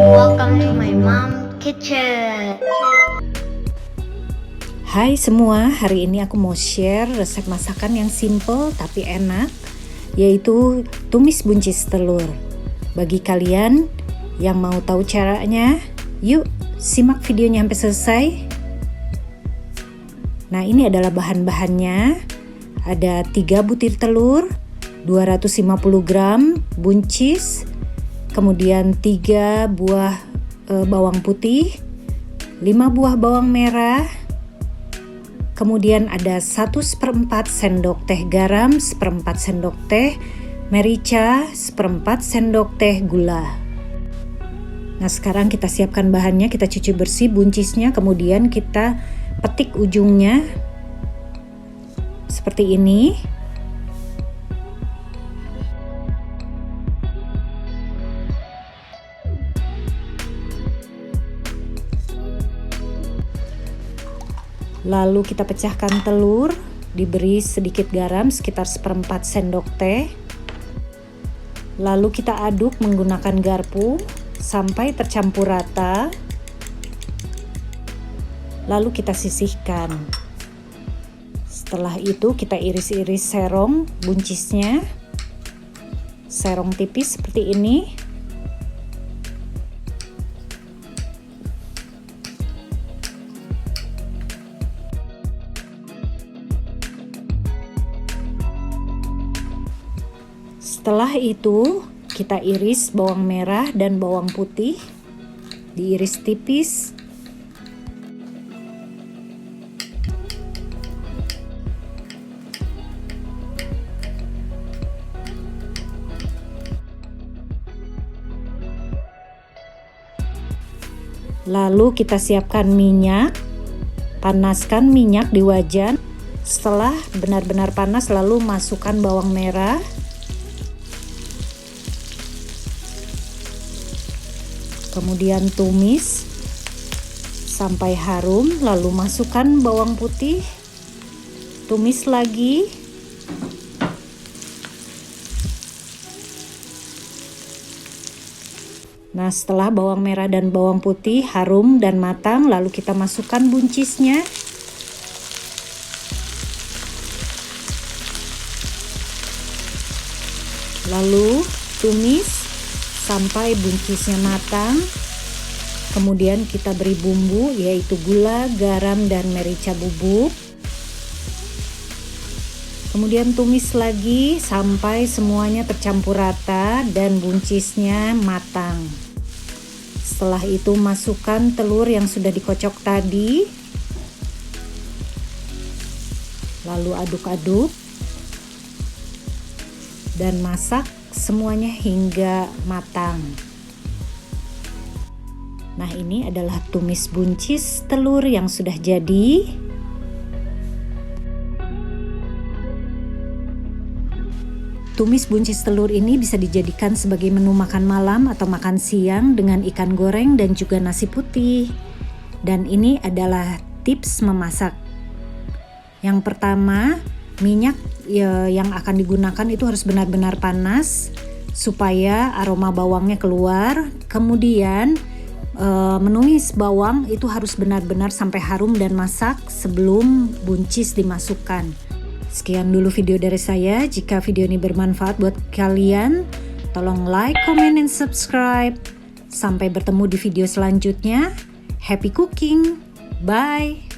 welcome to my mom kitchen. Hai semua, hari ini aku mau share resep masakan yang simple tapi enak, yaitu tumis buncis telur. Bagi kalian yang mau tahu caranya, yuk simak videonya sampai selesai. Nah, ini adalah bahan-bahannya. Ada 3 butir telur, 250 gram buncis, kemudian 3 buah bawang putih, 5 buah bawang merah, kemudian ada 1/4 sendok teh garam, 1/4 sendok teh merica, 1/4 sendok teh gula. Nah, sekarang kita siapkan bahannya, kita cuci bersih buncisnya, kemudian kita petik ujungnya seperti ini. Lalu kita pecahkan telur, diberi sedikit garam sekitar 1/4 sendok teh. Lalu kita aduk menggunakan garpu sampai tercampur rata. Lalu kita sisihkan. Setelah itu kita iris-iris serong buncisnya. Serong tipis seperti ini. Setelah itu kita iris bawang merah dan bawang putih, diiris tipis. Lalu kita siapkan minyak, panaskan minyak di wajan. Setelah benar-benar panas, lalu masukkan bawang merah. Kemudian tumis sampai harum, lalu masukkan bawang putih, tumis lagi. Nah, setelah bawang merah dan bawang putih harum dan matang, lalu kita masukkan buncisnya. Lalu tumis sampai buncisnya matang. Kemudian kita beri bumbu, yaitu gula, garam, dan merica bubuk. Kemudian tumis lagi sampai semuanya tercampur rata dan buncisnya matang. Setelah itu masukkan telur yang sudah dikocok tadi. Lalu aduk-aduk dan masak semuanya hingga matang. Nah, ini adalah tumis buncis telur yang sudah jadi. Tumis buncis telur ini bisa dijadikan sebagai menu makan malam atau makan siang dengan ikan goreng dan juga nasi putih. Dan ini adalah tips memasak. Yang pertama, minyak yang akan digunakan itu harus benar-benar panas supaya aroma bawangnya keluar. Kemudian menumis bawang itu harus benar-benar sampai harum dan masak sebelum buncis dimasukkan. Sekian dulu video dari saya. Jika video ini bermanfaat buat kalian, tolong like, comment, and subscribe. Sampai bertemu di video selanjutnya. Happy cooking. Bye.